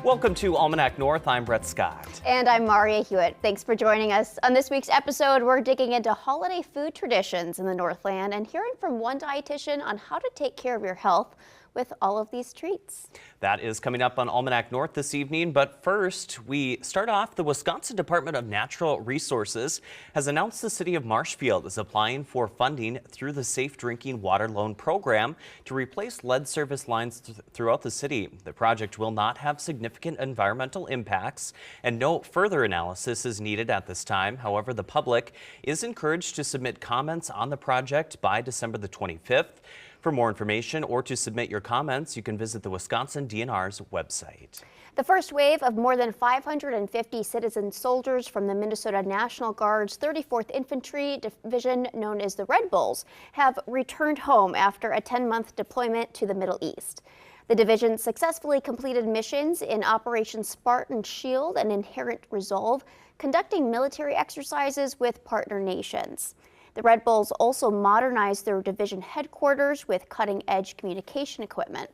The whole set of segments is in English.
Welcome to Almanac North. I'm Brett Scott. And I'm Maria Hewitt. Thanks for joining us. On this week's episode, we're digging into holiday food traditions in the Northland and hearing from one dietitian on how to take care of your health with all of these treats. That is coming up on Almanac North this evening, but first we start off. The Wisconsin Department of Natural Resources has announced the city of Marshfield is applying for funding through the Safe Drinking Water Loan Program to replace lead service lines throughout the city. The project will not have significant environmental impacts and no further analysis is needed at this time. However, the public is encouraged to submit comments on the project by December the 25th. For more information or to submit your comments, you can visit the Wisconsin DNR's website. The first wave of more than 550 citizen soldiers from the Minnesota National Guard's 34th Infantry Division, known as the Red Bulls, have returned home after a 10-month deployment to the Middle East. The division successfully completed missions in Operation Spartan Shield and Inherent Resolve, conducting military exercises with partner nations. The Red Bulls also modernized their division headquarters with cutting-edge communication equipment.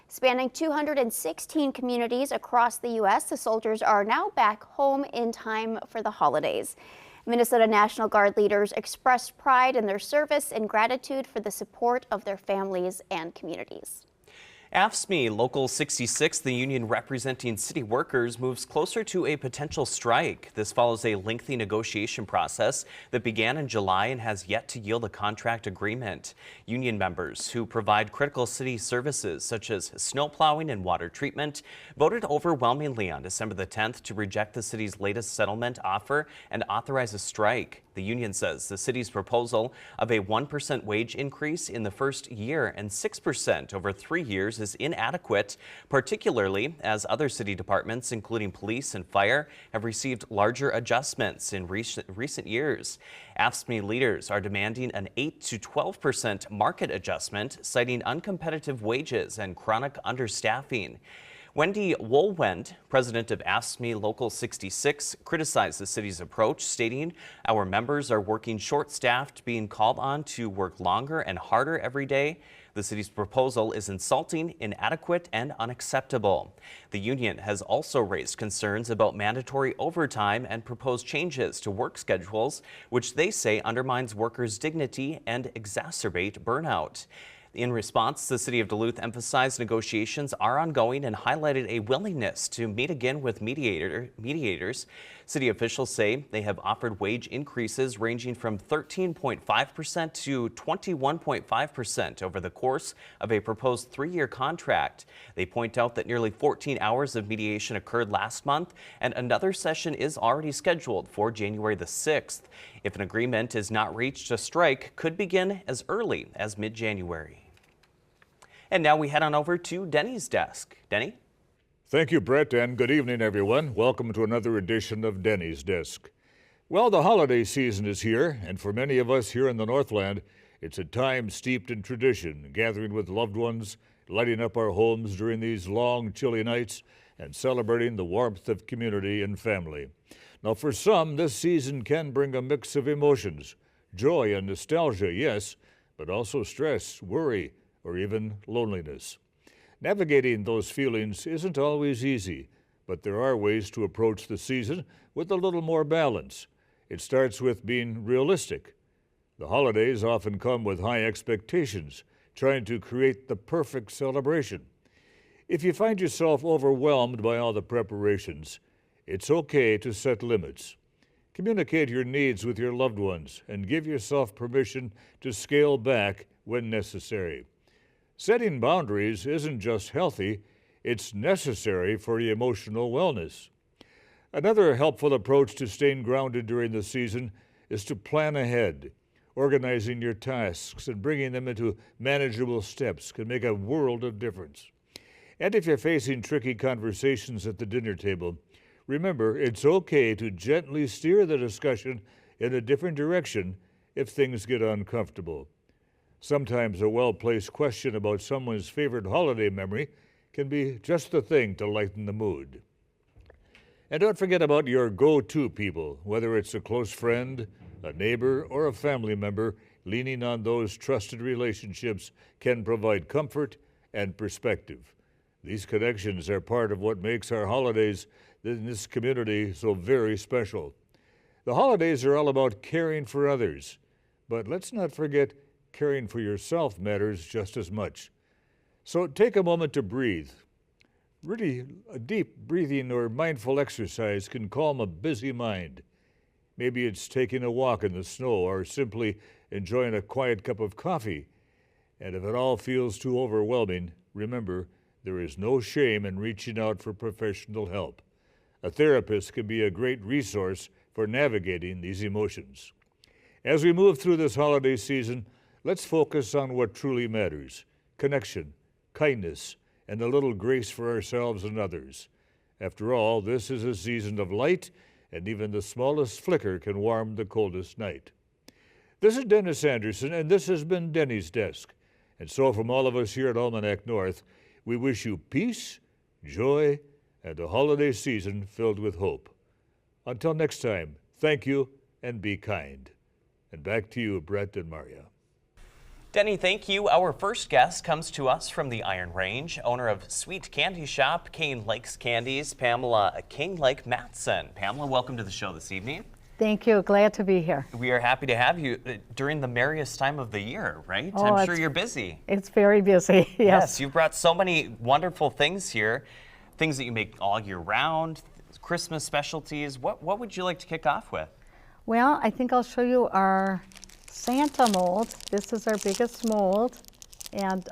Spanning 216 communities across the U.S., the soldiers are now back home in time for the holidays. Minnesota National Guard leaders expressed pride in their service and gratitude for the support of their families and communities. AFSCME Local 66, the union representing city workers, moves closer to a potential strike. This follows a lengthy negotiation process that began in July and has yet to yield a contract agreement. Union members who provide critical city services such as snow plowing and water treatment voted overwhelmingly on December the 10th to reject the city's latest settlement offer and authorize a strike. The union says the city's proposal of a 1% wage increase in the first year and 6% over 3 years is inadequate, particularly as other city departments, including police and fire, have received larger adjustments in recent years. AFSCME leaders are demanding an 8 to 12% market adjustment, citing uncompetitive wages and chronic understaffing. Wendy Woolwend, president of AFSCME Local 66, criticized the city's approach, stating, "Our members are working short-staffed, being called on to work longer and harder every day. The city's proposal is insulting, inadequate, and unacceptable." The union has also raised concerns about mandatory overtime and proposed changes to work schedules, which they say undermines workers' dignity and exacerbate burnout. In response, the city of Duluth emphasized negotiations are ongoing and highlighted a willingness to meet again with mediators. City officials say they have offered wage increases ranging from 13.5% to 21.5% over the course of a proposed 3-year contract. They point out that nearly 14 hours of mediation occurred last month, and another session is already scheduled for January the 6th. If an agreement is not reached, a strike could begin as early as mid-January. And now we head on over to Denny's desk. Denny? Thank you, Brett, and good evening, everyone. Welcome to another edition of Denny's Desk. Well, the holiday season is here, and for many of us here in the Northland, it's a time steeped in tradition, gathering with loved ones, lighting up our homes during these long, chilly nights, and celebrating the warmth of community and family. Now, for some, this season can bring a mix of emotions, joy and nostalgia, yes, but also stress, worry, or even loneliness. Navigating those feelings isn't always easy, but there are ways to approach the season with a little more balance. It starts with being realistic. The holidays often come with high expectations, trying to create the perfect celebration. If you find yourself overwhelmed by all the preparations, it's okay to set limits. Communicate your needs with your loved ones and give yourself permission to scale back when necessary. Setting boundaries isn't just healthy, it's necessary for your emotional wellness. Another helpful approach to staying grounded during the season is to plan ahead. Organizing your tasks and bringing them into manageable steps can make a world of difference. And if you're facing tricky conversations at the dinner table, remember it's okay to gently steer the discussion in a different direction if things get uncomfortable. Sometimes a well-placed question about someone's favorite holiday memory can be just the thing to lighten the mood. And don't forget about your go-to people, whether it's a close friend, a neighbor, or a family member. Leaning on those trusted relationships can provide comfort and perspective. These connections are part of what makes our holidays in this community so very special. The holidays are all about caring for others, but let's not forget caring for yourself matters just as much. So take a moment to breathe. Really, a deep breathing or mindful exercise can calm a busy mind. Maybe it's taking a walk in the snow or simply enjoying a quiet cup of coffee. And if it all feels too overwhelming, remember, there is no shame in reaching out for professional help. A therapist can be a great resource for navigating these emotions. As we move through this holiday season, let's focus on what truly matters: connection, kindness, and a little grace for ourselves and others. After all, this is a season of light, and even the smallest flicker can warm the coldest night. This is Dennis Anderson, and this has been Denny's Desk. And so from all of us here at Almanac North, we wish you peace, joy, and a holiday season filled with hope. Until next time, thank you and be kind. And back to you, Brett and Maria. Denny, thank you. Our first guest comes to us from the Iron Range, owner of Sweet Candy Shop, Canelake's Candies, Pamela Canelake Matson. Pamela, welcome to the show this evening. Thank you. Glad to be here. We are happy to have you during the merriest time of the year, right? Oh, I'm sure you're busy. It's very busy, yes. You've brought so many wonderful things here, things that you make all year round, Christmas specialties. What would you like to kick off with? Well, I think I'll show you our Santa mold. This is our biggest mold, and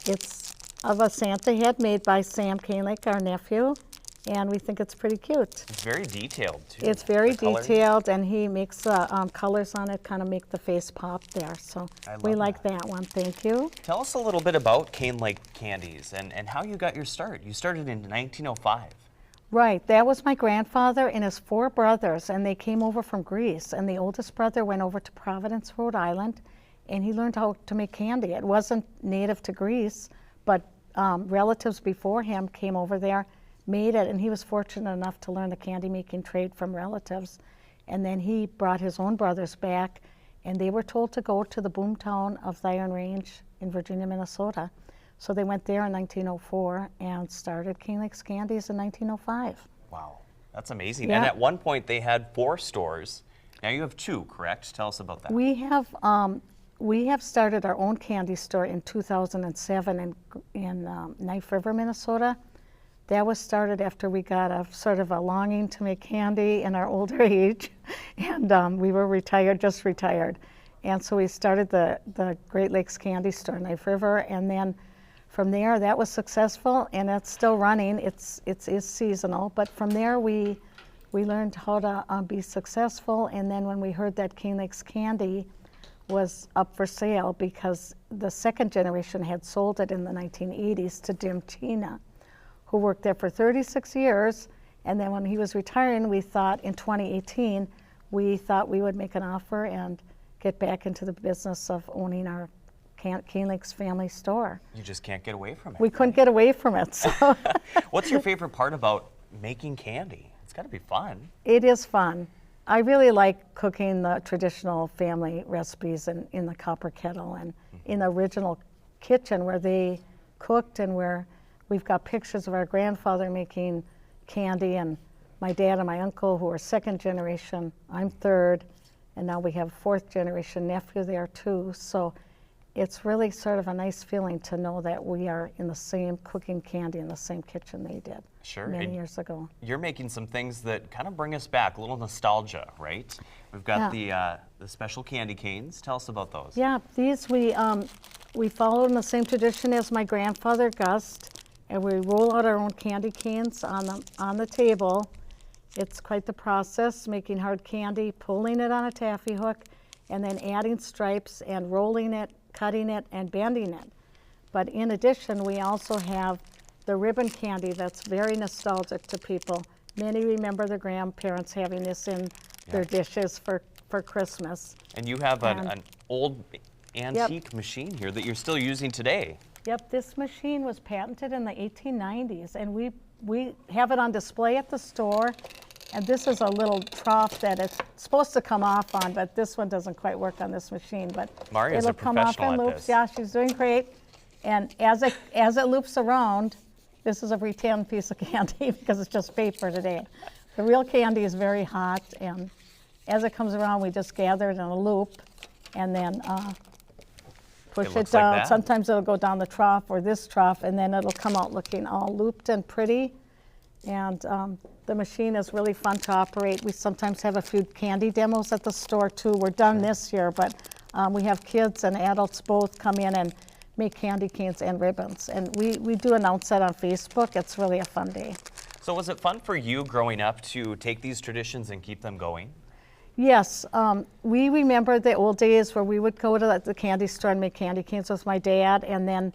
it's of a Santa head made by Sam Canelake, our nephew, and we think it's pretty cute. It's very detailed, too. It's very The colors. detailed, and he makes colors on it, kind of make the face pop there, so we like that one. Thank you. Tell us a little bit about Canelake Candies and how you got your start. You started in 1905. Right, that was my grandfather and his 4 brothers, and they came over from Greece, and the oldest brother went over to Providence, Rhode Island, and he learned how to make candy. It wasn't native to Greece, but relatives before him came over there, made it, and he was fortunate enough to learn the candy making trade from relatives. And then he brought his own brothers back, and they were told to go to the boomtown of the Iron Range in Virginia, Minnesota. So they went there in 1904 and started Canelake's Candies in 1905. Wow, that's amazing. Yeah. And at one point they had 4 stores. Now you have 2, correct? Tell us about that. We have started our own candy store in 2007 in Knife River, Minnesota. That was started after we got a sort of a longing to make candy in our older age, and we were just retired. And so we started the Great Lakes Candy Store in Knife River, and then from there that was successful, and it's still running. It is seasonal, but from there we learned how to be successful. And then when we heard that Canelake's Candy was up for sale because the second generation had sold it in the 1980s to Jim Tina, who worked there for 36 years. And then when he was retiring, we thought in 2018, we thought we would make an offer and get back into the business of owning our Canelake's family store. You just can't get away from it. We couldn't get away from it. So What's your favorite part about making candy? It's got to be fun. it is fun. I really like cooking the traditional family recipes in the copper kettle and in the original kitchen where they cooked, and where we've got pictures of our grandfather making candy, and my dad and my uncle, who are 2nd generation. I'm 3rd, and now we have 4th generation nephew there too. So it's really sort of a nice feeling to know that we are in the same cooking candy in the same kitchen they did many years ago. You're making some things that kind of bring us back, a little nostalgia, right? We've got the special candy canes. Tell us about those. Yeah, these we followed in the same tradition as my grandfather Gust, and we roll out our own candy canes on the table. It's quite the process, making hard candy, pulling it on a taffy hook, and then adding stripes and rolling it, cutting it, and bending it. But in addition, we also have the ribbon candy that's very nostalgic to people. Many remember their grandparents having this in their dishes for Christmas. And you have an old antique machine here that you're still using today. Yep, this machine was patented in the 1890s, and we have it on display at the store. And this is a little trough that it's supposed to come off on, but this one doesn't quite work on this machine. But Maria's it'll a come off professional in at loops. this. Yeah, she's doing great. And as it loops around, this is a pretend piece of candy because it's just paper today. The real candy is very hot, and as it comes around, we just gather it in a loop and then push it looks like down. that. Sometimes it'll go down the trough or this trough, and then it'll come out looking all looped and pretty. And the machine is really fun to operate. We sometimes have a few candy demos at the store too. We're done this year, but we have kids and adults both come in and make candy canes and ribbons. And we do announce that on Facebook. It's really a fun day. So was it fun for you growing up to take these traditions and keep them going? Yes, we remember the old days where we would go to the candy store and make candy canes with my dad, and then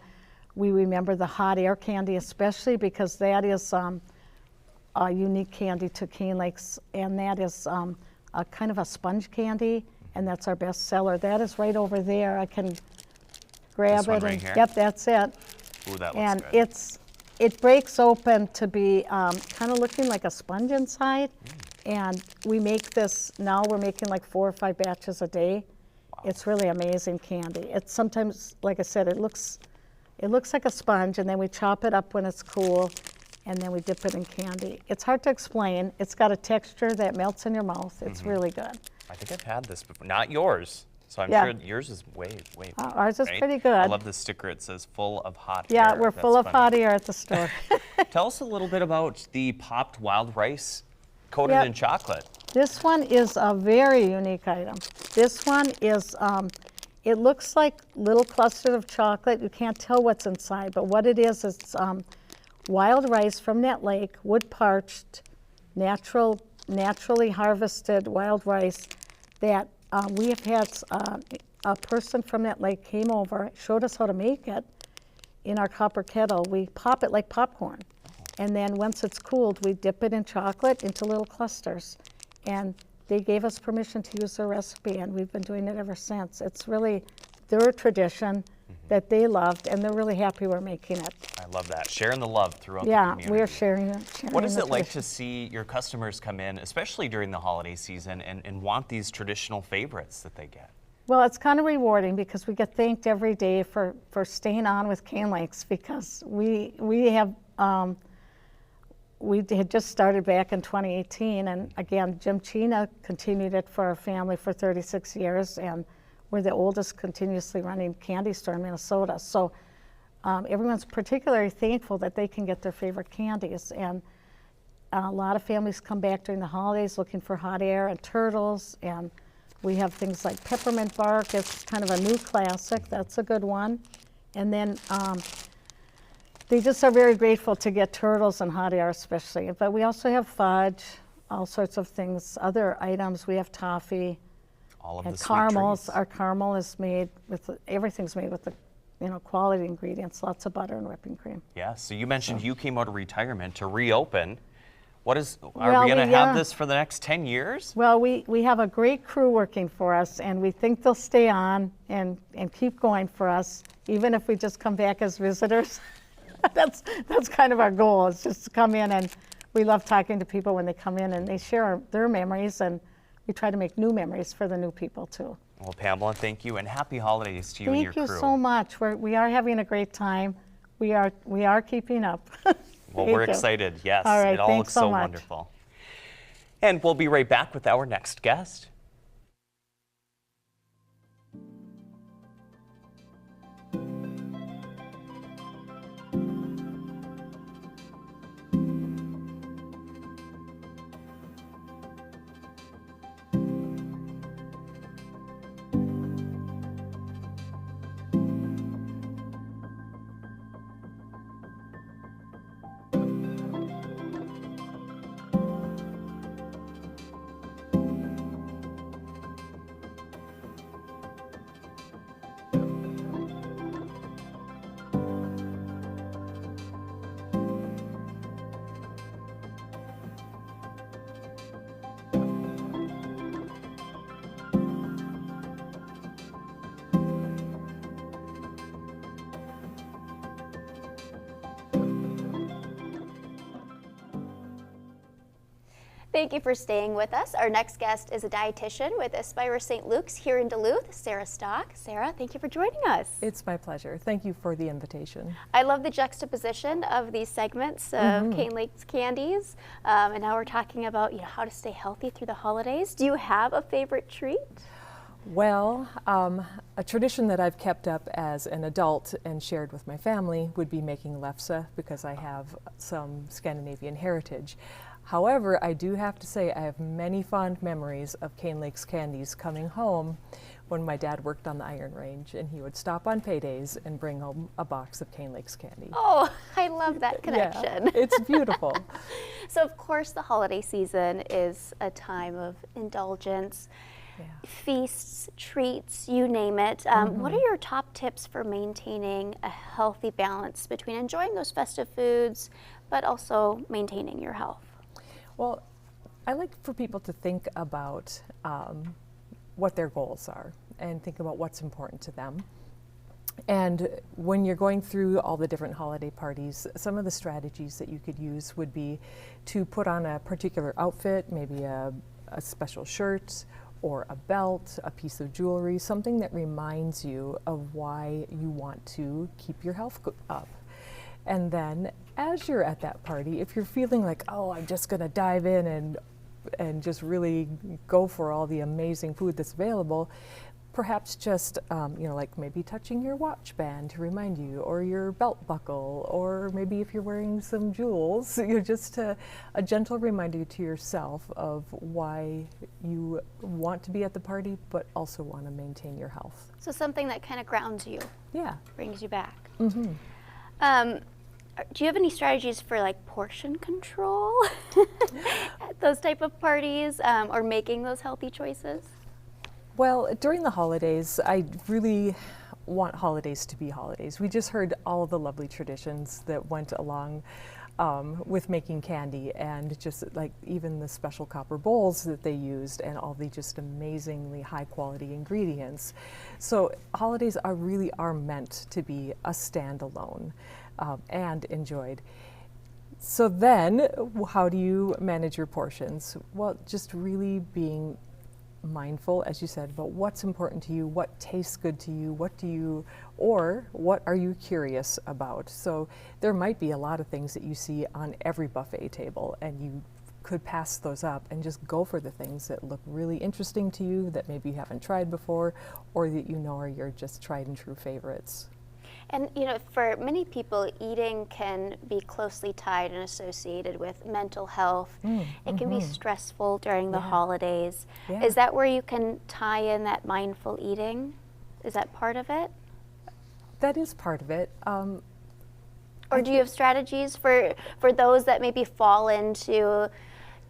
we remember the hot air candy especially because that is a unique candy to Canelake's, and that is a kind of a sponge candy, and that's our best seller. That is right over there. I can grab This one it. right And, here? Yep, that's it. Ooh, that looks And good. it breaks open to be kind of looking like a sponge inside. And we make this, now we're making like 4 or 5 batches a day. It's really amazing candy. It's sometimes, like I said, it looks like a sponge, and then we chop it up when it's cool, and then we dip it in candy. It's hard to explain. It's got a texture that melts in your mouth. It's really good. I think I've had this before. Not yours. So I'm Yeah. sure yours is way. Ours is right? pretty good. I love the sticker. It says full of hot Yeah, air. we're That's full of funny. hot air at the store. Tell us a little bit about the popped wild rice coated Yep. in chocolate. This one is a very unique item. This one is, it looks like little clusters of chocolate. You can't tell what's inside, but what it is wild rice from that lake, wood parched, naturally harvested wild rice that we have had a person from that lake came over, showed us how to make it in our copper kettle. We pop it like popcorn. And then once it's cooled, we dip it in chocolate into little clusters. And they gave us permission to use their recipe, and we've been doing it ever since. It's really their tradition that they loved, and they're really happy we're making it. I love that. Sharing the love throughout the Yeah, community. we're sharing it. What is the it like tradition. to see your customers come in, especially during the holiday season, and want these traditional favorites that they get? Well, it's kind of rewarding because we get thanked every day for staying on with Canelake's, because we had just started back in 2018, and again, Jim Chena continued it for our family for 36 years, and we're the oldest continuously running candy store in Minnesota. So everyone's particularly thankful that they can get their favorite candies, and a lot of families come back during the holidays looking for hot air and turtles, and we have things like peppermint bark. It's kind of a new classic. That's a good one. And then they just are very grateful to get turtles and hot air especially. But we also have fudge, all sorts of things, other items. We have toffee All of and the sweet caramels. treats. Our caramel is made with, everything's made with the quality ingredients, lots of butter and whipping cream. Yeah, so you mentioned you came out of retirement to reopen. Are Well, we going to we, have this for the next 10 years? Well, we have a great crew working for us, and we think they'll stay on and keep going for us, even if we just come back as visitors. That's kind of our goal, is just to come in, and we love talking to people when they come in and they share their memories, and we try to make new memories for the new people too. Well, Pamela, thank you, and happy holidays to you and your Thank crew. you so much. We are having a great time. We are keeping up. Well, Thank we're you. excited. Yes, All right, it all thanks looks so so much. wonderful. And we'll be right back with our next guest. Thank you for staying with us. Our next guest is a dietitian with Aspirus-St. Luke's here in Duluth, Sarah Stock. Sarah, thank you for joining us. It's my pleasure. Thank you for the invitation. I love the juxtaposition of these segments of Canelake's Candies, and now we're talking about how to stay healthy through the holidays. Do you have a favorite treat? Well, a tradition that I've kept up as an adult and shared with my family would be making lefse, because I have some Scandinavian heritage. However, I do have to say I have many fond memories of Canelake's Candies coming home when my dad worked on the iron range, and he would stop on paydays and bring home a box of Canelake's candy. Oh, I love that connection. Yeah, it's beautiful. So of course the holiday season is a time of indulgence, feasts, treats, you name it. What are your top tips for maintaining a healthy balance between enjoying those festive foods but also maintaining your health? Well, I like for people to think about what their goals are and think about what's important to them. And when you're going through all the different holiday parties, some of the strategies that you could use would be to put on a particular outfit, maybe a special shirt or a belt, a piece of jewelry, something that reminds you of why you want to keep your health up. And then as you're at that party, if you're feeling like, oh, I'm just gonna dive in and just really go for all the amazing food that's available, perhaps just, like maybe touching your watch band to remind you, or your belt buckle, or maybe if you're wearing some jewels, you're just a gentle reminder to yourself of why you want to be at the party, but also want to maintain your health. So something that kind of grounds you. Yeah. Brings you back. Mm-hmm. Do you have any strategies for like portion control at those type of parties, or making those healthy choices? Well, during the holidays, I really want holidays to be holidays. We just heard all of the lovely traditions that went along with making candy, and just like even the special copper bowls that they used, and all the just amazingly high quality ingredients. So holidays really are meant to be a standalone and enjoyed. So then, how do you manage your portions? Well, just really being mindful, as you said, about what's important to you, what tastes good to you, what are you curious about. So there might be a lot of things that you see on every buffet table, and you could pass those up and just go for the things that look really interesting to you, that maybe you haven't tried before, or that you know are your just tried and true favorites. And for many people, eating can be closely tied and associated with mental health. It can be stressful during the holidays. Yeah. Is that where you can tie in that mindful eating? Is that part of it? That is part of it. Or do you have strategies for those that maybe fall into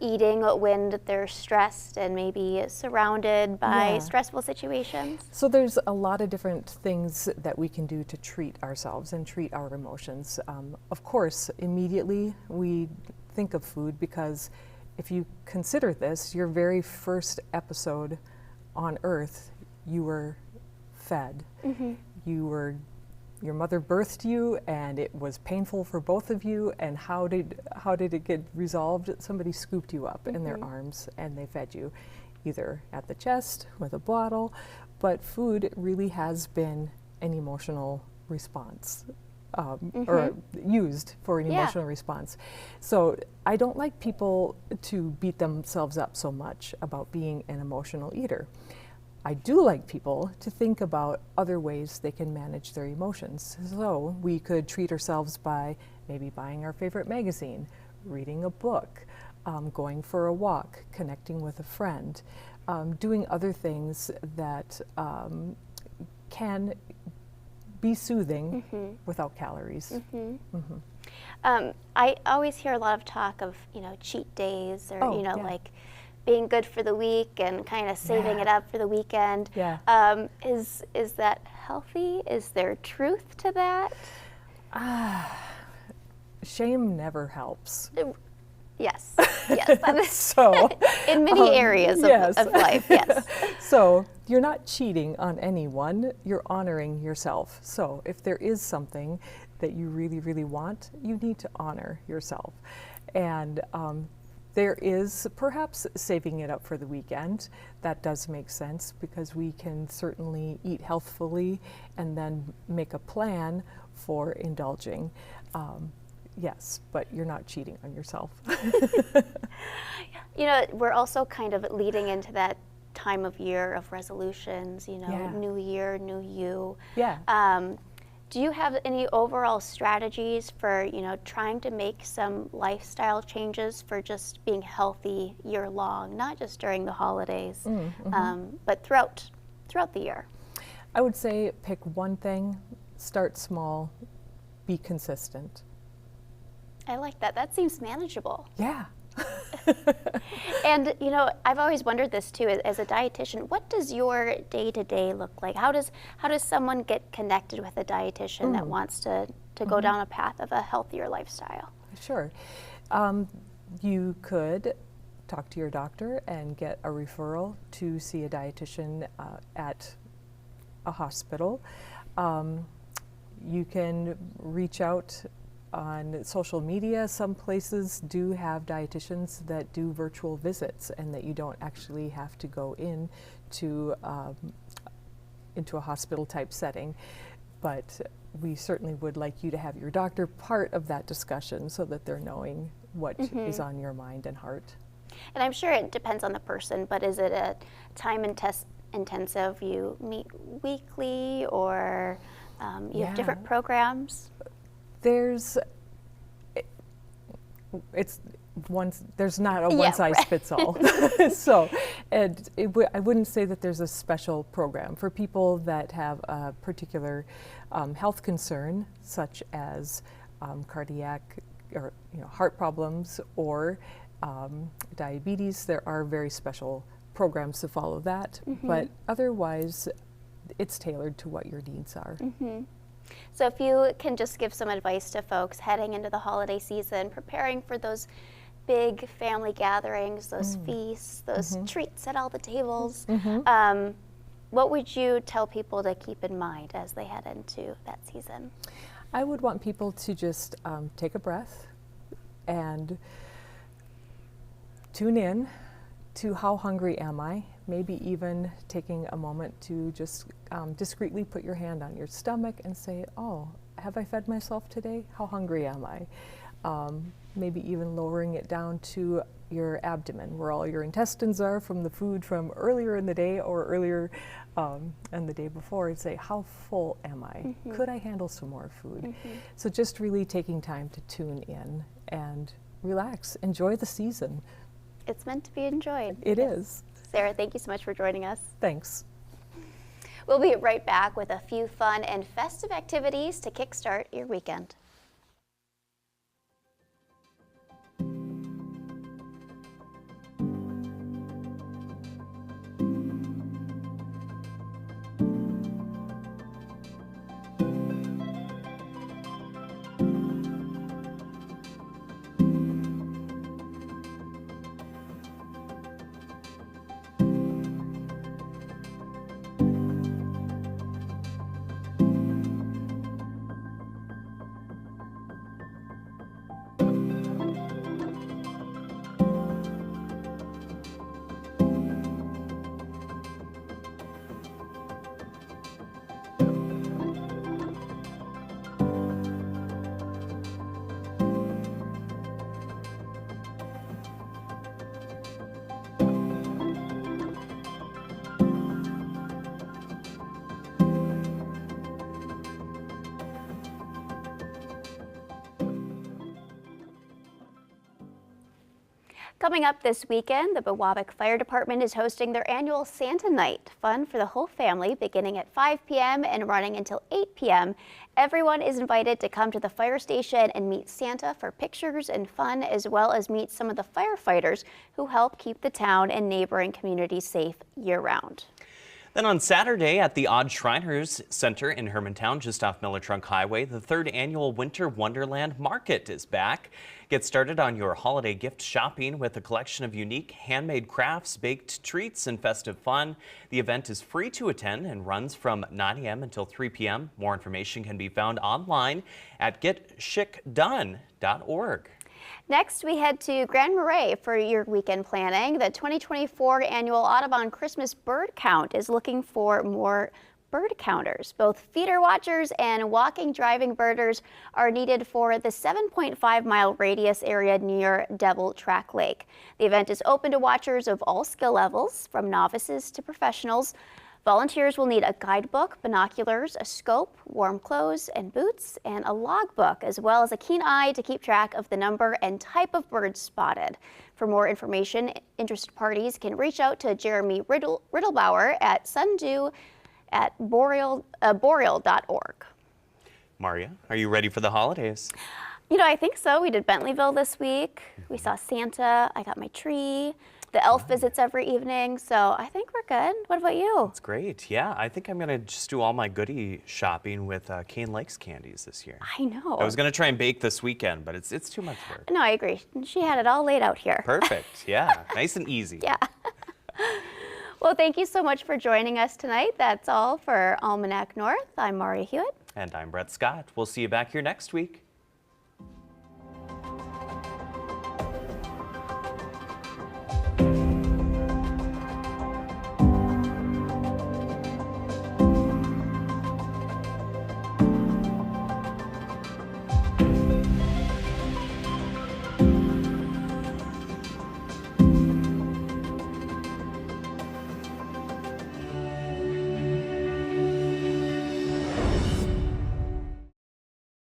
eating when they're stressed and maybe surrounded by stressful situations? So there's a lot of different things that we can do to treat ourselves and treat our emotions. Of course, immediately we think of food, because if you consider this, your very first episode on Earth, you were fed. Your mother birthed you, and it was painful for both of you, and how did it get resolved? Somebody scooped you up in their arms and they fed you, either at the chest with a bottle, but food really has been an emotional response, or used for an emotional response. So I don't like people to beat themselves up so much about being an emotional eater. I do like people to think about other ways they can manage their emotions. So we could treat ourselves by maybe buying our favorite magazine, reading a book, going for a walk, connecting with a friend, doing other things that can be soothing without calories. I always hear a lot of talk of cheat days, or like being good for the week and kind of saving it up for the weekend. Is that healthy? Is there truth to that? Shame never helps. Yes, that is So in many areas of life, yes. So you're not cheating on anyone, you're honoring yourself. So if there is something that you really, really want, you need to honor yourself. And there is perhaps saving it up for the weekend. That does make sense because we can certainly eat healthfully and then make a plan for indulging. Yes, but you're not cheating on yourself. You know, we're also kind of leading into that time of year of resolutions, you know, Yeah. new year, new you. Yeah. Do you have any overall strategies for, you know, trying to make some lifestyle changes for just being healthy year long, not just during the holidays, but throughout the year? I would say pick one thing, start small, be consistent. I like that. That seems manageable. Yeah. And, you know, I've always wondered this too, as a dietitian, what does your day-to-day look like? How does someone get connected with a dietitian that wants to go down a path of a healthier lifestyle? Sure. You could talk to your doctor and get a referral to see a dietitian at a hospital. You can reach out on social media. Some places do have dietitians that do virtual visits and that you don't actually have to go into a hospital type setting. But we certainly would like you to have your doctor part of that discussion so that they're knowing what is on your mind and heart. And I'm sure it depends on the person, but is it a time intensive? You meet weekly, or you have different programs? There's not a one size fits all. So, and I wouldn't say that there's a special program for people that have a particular health concern, such as cardiac or heart problems or diabetes. There are very special programs to follow that, but otherwise, it's tailored to what your needs are. So if you can just give some advice to folks heading into the holiday season, preparing for those big family gatherings, those feasts, those treats at all the tables, what would you tell people to keep in mind as they head into that season? I would want people to just take a breath and tune in to how hungry am I, maybe even taking a moment to just discreetly put your hand on your stomach and say, oh, have I fed myself today? How hungry am I? Maybe even lowering it down to your abdomen, where all your intestines are from the food from earlier in the day or earlier and the day before, and say, how full am I? Could I handle some more food? So just really taking time to tune in and relax, enjoy the season. It's meant to be enjoyed. It is. Sarah, thank you so much for joining us. Thanks. We'll be right back with a few fun and festive activities to kickstart your weekend. Coming up this weekend, the Biwabik Fire Department is hosting their annual Santa Night, fun for the whole family, beginning at 5 p.m. and running until 8 p.m. Everyone is invited to come to the fire station and meet Santa for pictures and fun, as well as meet some of the firefighters who help keep the town and neighboring communities safe year-round. Then on Saturday at the Odd Shriners Center in Hermantown, just off Miller Trunk Highway, the third annual Winter Wonderland Market is back. Get started on your holiday gift shopping with a collection of unique handmade crafts, baked treats, and festive fun. The event is free to attend and runs from 9 a.m. until 3 p.m. More information can be found online at getchicdone.org. Next, we head to Grand Marais for your weekend planning. The 2024 annual Audubon Christmas bird count is looking for more bird counters. Both feeder watchers and walking driving birders are needed for the 7.5-mile radius area near Devil Track Lake. The event is open to watchers of all skill levels, from novices to professionals. Volunteers will need a guidebook, binoculars, a scope, warm clothes and boots, and a logbook, as well as a keen eye to keep track of the number and type of birds spotted. For more information, interested parties can reach out to Jeremy Riddlebauer at sundew@boreal.org. Maria, are you ready for the holidays? You know, I think so. We did Bentleyville this week. We saw Santa. I got my tree. The elf visits every evening, so I think we're good. What about you? That's great. Yeah, I think I'm going to just do all my goodie shopping with Canelake's Candies this year. I know. I was going to try and bake this weekend, but it's too much work. No, I agree. She had it all laid out here. Perfect. Yeah, nice and easy. Yeah. Well, thank you so much for joining us tonight. That's all for Almanac North. I'm Maria Hewitt. And I'm Brett Scott. We'll see you back here next week.